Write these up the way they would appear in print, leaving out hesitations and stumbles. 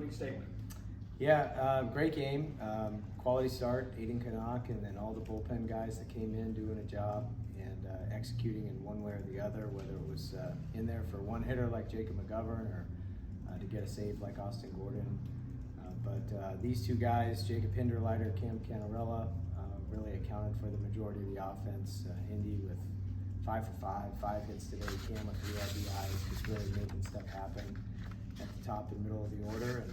opening statement. Yeah, great game. Quality start, Aiden Canuck, and then all the bullpen guys that came in doing a job and executing in one way or the other, whether it was in there for one hitter like Jacob McGovern or to get a save like Austin Gordon. But these two guys, Jacob Hinderleider, Cannarella, really accounted for the majority of the offense. Indy with 5 for 5 hits today. Cam with 3 RBIs, just really making stuff happen at the top and middle of the order.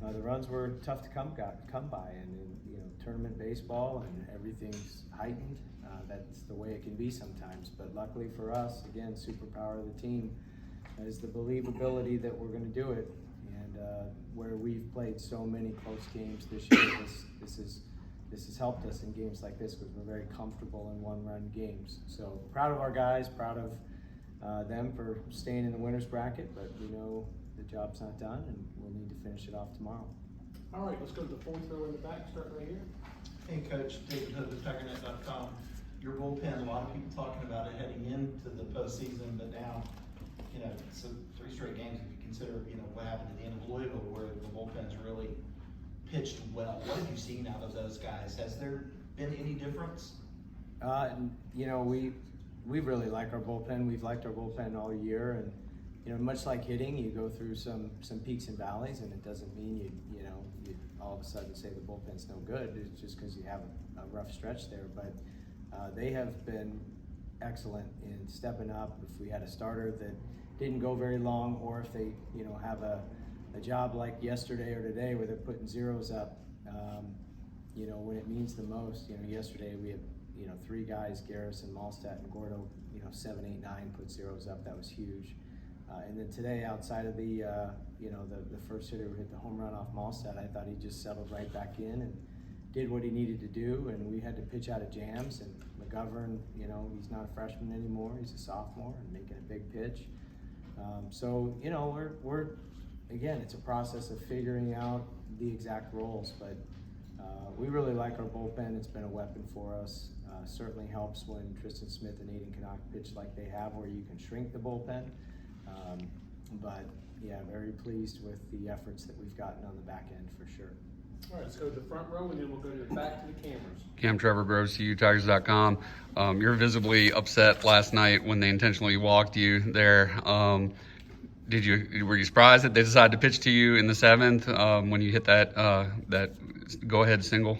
And the runs were tough to come by, and in tournament baseball, and everything's heightened. That's the way it can be sometimes. But luckily for us, again, superpower of the team is the believability that we're going to do it. And where we've played so many close games this year, this has helped us in games like this because we're very comfortable in one-run games. So proud of our guys, proud of them for staying in the winner's bracket, but we know the job's not done and we'll need to finish it off tomorrow. All right, let's go to the fourth row in the back, start right here. Hey Coach, David Hood with CUTigers.com. Your bullpen, a lot of people talking about it heading into the postseason, but now, so 3 straight games if you consider, what happened at the end of Louisville where the bullpen's really pitched well. What have you seen out of those guys? Has there been any difference? We really like our bullpen. We've liked our bullpen all year, and much like hitting, you go through some peaks and valleys, and it doesn't mean you all of a sudden say the bullpen's no good. It's just because you have a rough stretch there. But they have been excellent in stepping up. If we had a starter that didn't go very long, or if they have a job like yesterday or today where they're putting zeros up, when it means the most. Yesterday we had 3 guys, Garrison, Malstat, and Gordo, 7, 8, 9 put zeros up. That was huge. And then today, outside of the first hitter who hit the home run off Malstat, I thought he just settled right back in and did what he needed to do. And we had to pitch out of jams. And McGovern, he's not a freshman anymore; he's a sophomore and making a big pitch. So we're again, it's a process of figuring out the exact roles, but we really like our bullpen. It's been a weapon for us. Certainly helps when Tristan Smith and Aiden Canuck pitch like they have, where you can shrink the bullpen. But yeah, very pleased with the efforts that we've gotten on the back end for sure. All right, let's go to the front row, and then we'll go to the back to the cameras. Cam Trevor Groves, CUTigers.com. You're visibly upset last night when they intentionally walked you there. Were you surprised that they decided to pitch to you in the 7th when you hit that go-ahead single?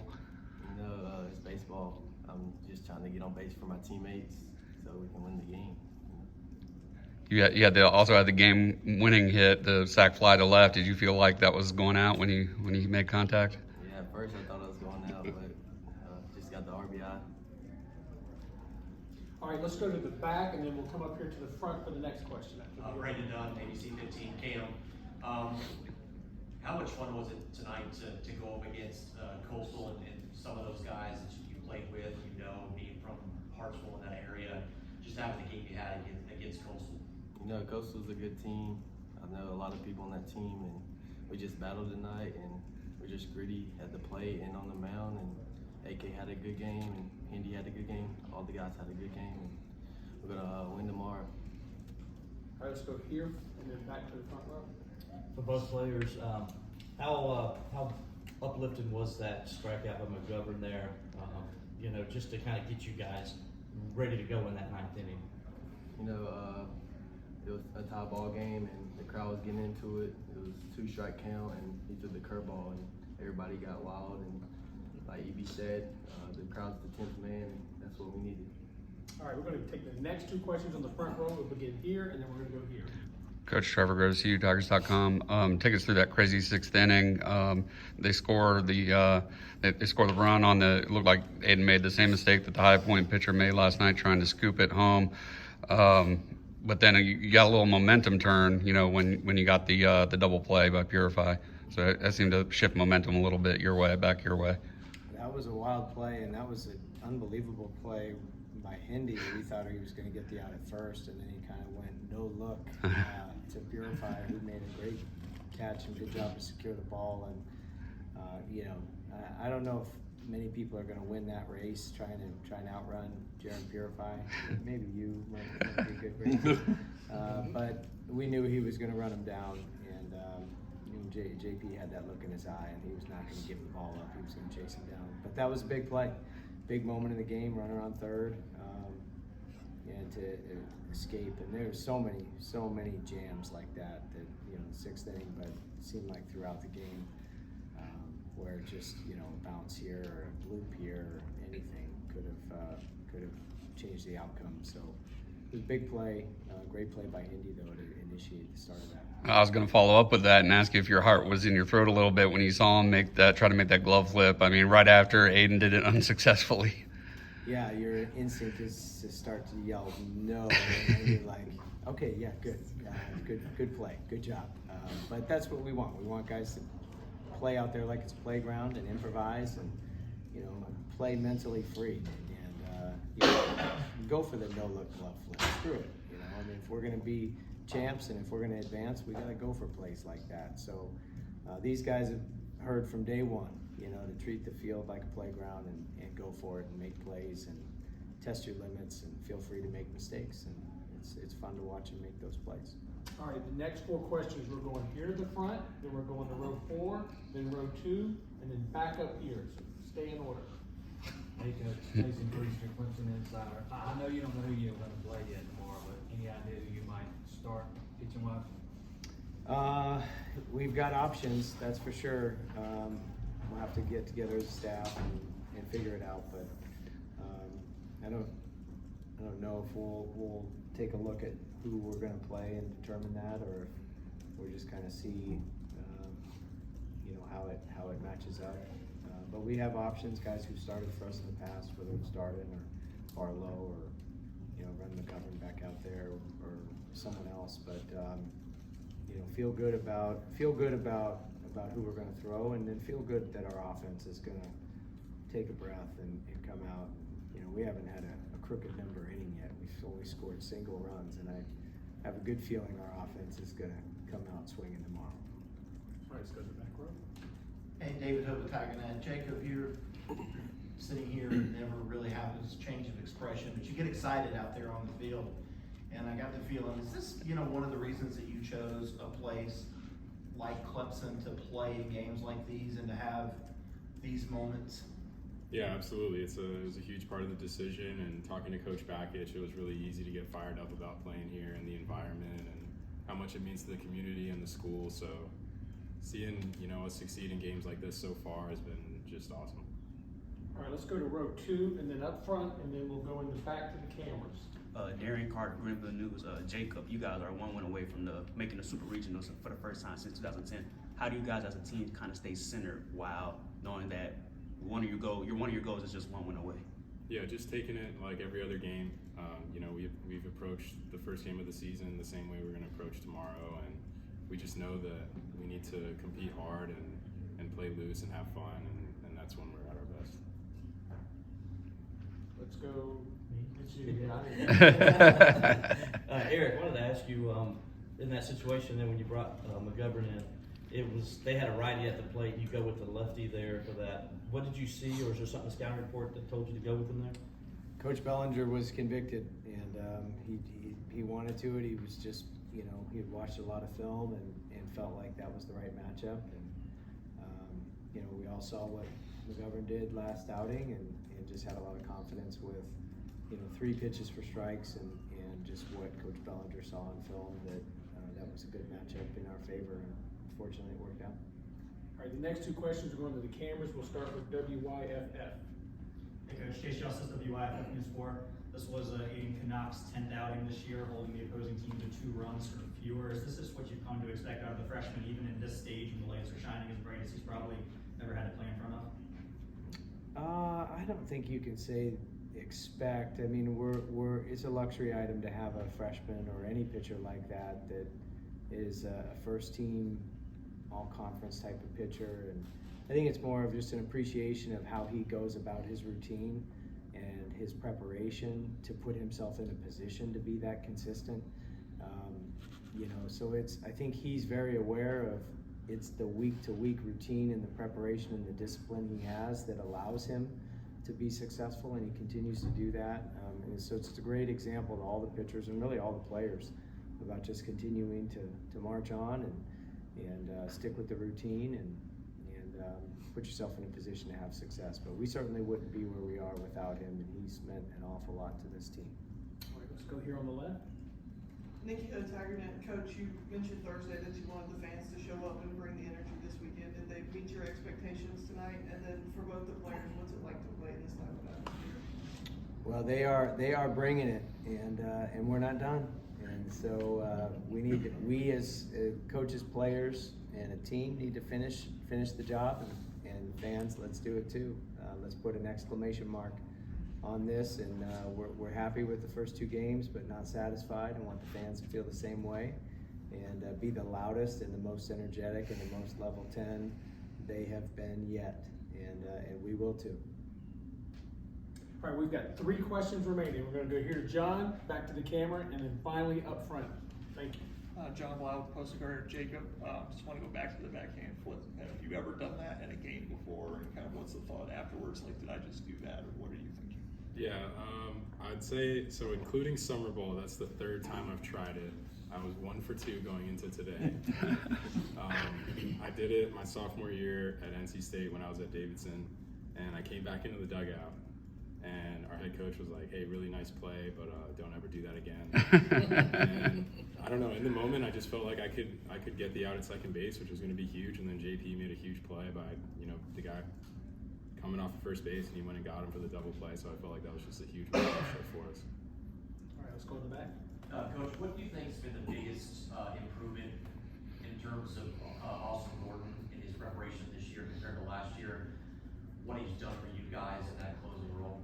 It's baseball. I'm just trying to get on base for my teammates so we can win the game. You also had the game-winning hit, the sac fly to left. Did you feel like that was going out when you made contact? Yeah, at first I thought it was going out, but just got the RBI. All right, let's go to the back, and then we'll come up here to the front for the next question. Brandon Dunn, ABC 15 Cam. How much fun was it tonight to go up against Coastal and some of those guys that you played with, being from Hartsville in that area, just having the game you had against Coastal? Coastal's a good team. I know a lot of people on that team, and we just battled tonight, and we're just gritty at the plate and on the mound, and AK had a good game, and Hindy had a good game. All the guys had a good game, and we're gonna win tomorrow. All right, let's go here and then back to the front row. For both players, how uplifting was that strikeout by McGovern there? Just to kind of get you guys ready to go in that 9th inning. It was a tie ball game, and the crowd was getting into it. It was 2-strike count, and he threw the curveball, and everybody got wild. And like EB said, the crowd's the 10th man, and that's what we needed. All right, we're going to take the next 2 questions on the front row. We'll begin here, and then we're going to go here. Coach Trevor Groves, CUTigers.com. Take us through that crazy 6th inning. They score the run on it looked like Aiden made the same mistake that the High Point pitcher made last night, trying to scoop it home. But then you got a little momentum turn, when you got the double play by Purify. So that seemed to shift momentum a little bit back your way. That was a wild play, and that was an unbelievable play by Hindy. We thought he was going to get the out at first, and then he kind of went no look to Purify, who made a great catch and good job to secure the ball. And I don't know if many people are going to win that race trying to outrun Jaron Purify. Maybe you might be a good race. But we knew he was going to run him down, and JP had that look in his eye, and he was not going to give the ball up. He was going to chase him down. But that was a big play, big moment in the game. Runner on third, and to escape. And there were so many jams like that. The sixth inning, but it seemed like throughout the game, where just a bounce here or a bloop here or anything could have changed the outcome. So it was a big play, great play by Hindy though to initiate the start of that. I was going to follow up with that and ask you if your heart was in your throat a little bit when you saw him try to make that glove flip. I mean, right after Aiden did it unsuccessfully. Yeah, your instinct is to start to yell no, and then you're like, okay, yeah, good play, good job. But that's what we want. We want guys to play out there like it's a playground and improvise and play mentally free and go for the no look glove flip. Screw it. I mean, if we're going to be champs and if we're going to advance, we got to go for plays like that. So these guys have heard from day one, to treat the field like a playground and go for it and make plays and test your limits and feel free to make mistakes. And it's fun to watch them make those plays. All right, the next 4 questions, we're going here to the front, then we're going to row 4, then row 2, and then back up here. So stay in order. Hey Coach, Mason Priester, Clemson Insider. I know you don't know who you're going to play yet tomorrow, but any idea who you might start pitching wise? We've got options, that's for sure. We'll have to get together as a staff and figure it out, but I don't know if we'll take a look at who we're going to play and determine that, or if we're just kind of see how it matches up. But we have options, guys who started for us in the past, whether it's Darden or Barlow or Ren McGovern back out there or someone else. But feel good about who we're going to throw, and then feel good that our offense is going to take a breath and come out. We haven't had a crooked number inning yet. We've only scored single runs, and I have a good feeling our offense is going to come out swinging tomorrow. All right, let's go to the back row. Hey, David Hope with TigerNet. Jacob, you're sitting here and never really have this change of expression, but you get excited out there on the field. And I got the feeling, is this, one of the reasons that you chose a place like Clemson to play in games like these and to have these moments? Yeah, absolutely. It was a huge part of the decision, and talking to Coach Bakich, it was really easy to get fired up about playing here and the environment and how much it means to the community and the school. So seeing, us succeed in games like this so far has been just awesome. All right, let's go to row 2 and then up front, and then we'll go in the back to the cameras. Darian Carter, Greenville News. Jacob, you guys are 1 win away from making the Super Regionals for the first time since 2010. How do you guys as a team kind of stay centered while knowing that one of your goals is just 1 win away? Yeah, just taking it like every other game. We've approached the first game of the season the same way we're going to approach tomorrow, and we just know that we need to compete hard and play loose and have fun, and that's when we're at our best. Let's go. Eric, I wanted to ask you, in that situation then when you brought McGovern in, they had a righty at the plate, you go with the lefty there for that. What did you see, or is there something in the scouting report that told you to go with him there? Coach Bellinger was convicted, and he wanted to it. He was just, he had watched a lot of film and felt like that was the right matchup. And, we all saw what McGovern did last outing and just had a lot of confidence with, 3 pitches for strikes and just what Coach Bellinger saw on film that was a good matchup in our favor, and fortunately it worked out. All right, the next 2 questions are going to the cameras. We'll start with WYFF. Hey Coach, Chase Justice, WYFF News 4. This was Aiden Canuck's 10th outing this year, holding the opposing team to 2 runs or fewer. Is this just what you've come to expect out of the freshman, even in this stage when the lights are shining as bright as he's probably never had to play in front of? I don't think you can say expect. I mean, it's a luxury item to have a freshman or any pitcher like that is a first team all conference type of pitcher, and I think it's more of just an appreciation of how he goes about his routine and his preparation to put himself in a position to be that consistent. So I think he's very aware of it's the week-to-week routine and the preparation and the discipline he has that allows him to be successful, and he continues to do that. And so it's a great example to all the pitchers and really all the players about just continuing to march on and stick with the routine and put yourself in a position to have success. But we certainly wouldn't be where we are without him, and he's meant an awful lot to this team. All right, let's go here on the left. Nikki CUTigers.com, Coach, you mentioned Thursday that you wanted the fans to show up and bring the energy this weekend. Did they meet your expectations tonight? And then for both the players, what's it like to play in this type of atmosphere? Well, they are bringing it, and we're not done. And so we as coaches, players, and a team need to finish the job, and fans, let's do it too. Let's put an exclamation mark on this, and we're happy with the first 2 games, but not satisfied, and want the fans to feel the same way, and be the loudest and the most energetic and the most level 10 they have been yet, and we will too. All right, we've got 3 questions remaining. We're going to go here to John, back to the camera, and then finally up front. Thank you. John Blau, Post Guard Jacob. Just want to go back to the backhand flip. Have you ever done that in a game before? And kind of what's the thought afterwards? Like, did I just do that, or what are you thinking? Yeah, I'd say, so including Summer Bowl, that's the 3rd time I've tried it. I was 1 for 2 going into today. I did it my sophomore year at NC State when I was at Davidson, and I came back into the dugout, and our head coach was like, "Hey, really nice play, but don't ever do that again." And I don't know, in the moment I just felt like I could get the out at second base, which was going to be huge, and then JP made a huge play by, the guy coming off of first base, and he went and got him for the double play, so I felt like that was just a huge shift for us. All right, let's go in the back. Coach, what do you think has been the biggest improvement in terms of Austin Gordon in his preparation this year compared to last year? What he's done for you guys in that closing role?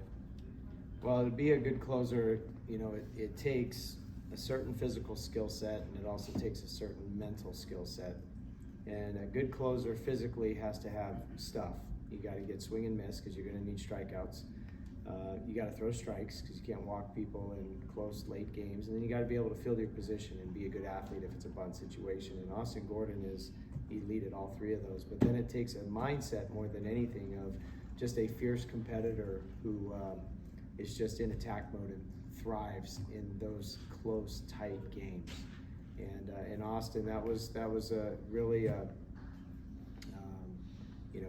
Well, to be a good closer, it takes a certain physical skill set, and it also takes a certain mental skill set. And a good closer physically has to have stuff. You got to get swing and miss because you're going to need strikeouts. You got to throw strikes because you can't walk people in close late games, and then you got to be able to field your position and be a good athlete if it's a bunt situation. And Austin Gordon is elite at all 3 of those. But then it takes a mindset more than anything of just a fierce competitor who is just in attack mode and thrives in those close, tight games. And in Austin, that was a really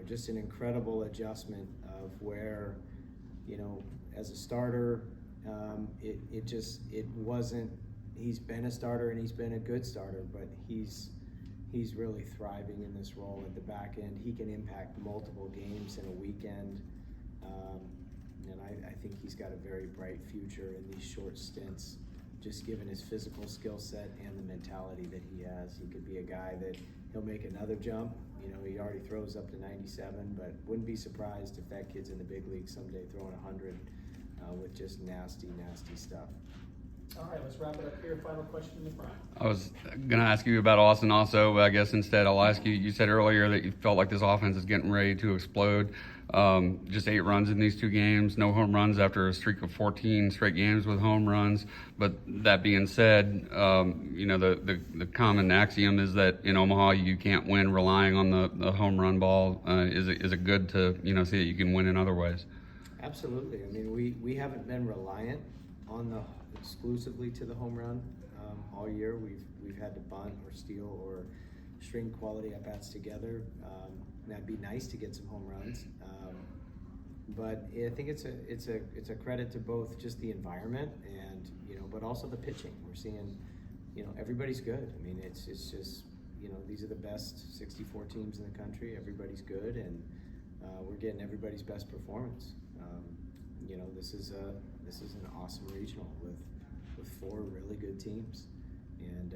just an incredible adjustment of where, as a starter, it wasn't. He's been a starter and he's been a good starter, but he's really thriving in this role at the back end. He can impact multiple games in a weekend. And I think he's got a very bright future in these short stints, just given his physical skill set and the mentality that he has. He could be a guy that he'll make another jump. He already throws up to 97, but wouldn't be surprised if that kid's in the big league someday throwing 100 with just nasty, nasty stuff. All right, let's wrap it up here. Final question in the front. I was going to ask you about Austin also, but I guess instead I'll ask you, you said earlier that you felt like this offense is getting ready to explode. Just 8 runs in these 2 games, no home runs after a streak of 14 straight games with home runs. But that being said, the common axiom is that in Omaha you can't win relying on the home run ball. Is it good to see that you can win in other ways? Absolutely. I mean, we haven't been reliant on exclusively to the home run all year. We've had to bunt or steal or string quality at bats together. That'd be nice to get some home runs, but I think it's a credit to both just the environment and but also the pitching. We're seeing everybody's good. I mean, it's just these are the best 64 teams in the country. Everybody's good, and we're getting everybody's best performance. This is an awesome regional with 4 really good teams, and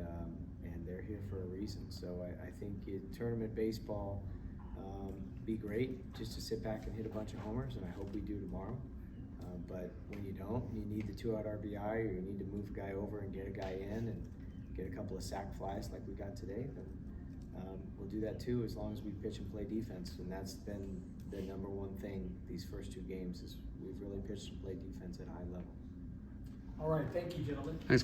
they're here for a reason. So I think tournament baseball be great just to sit back and hit a bunch of homers, and I hope we do tomorrow. But when you don't, you need the 2-out RBI, or you need to move a guy over and get a guy in and get a couple of sac flies like we got today, then we'll do that too, as long as we pitch and play defense. And that's been the number one thing these first 2 games is we've really pitched and played defense at a high level. All right, thank you, gentlemen. Thanks, guys.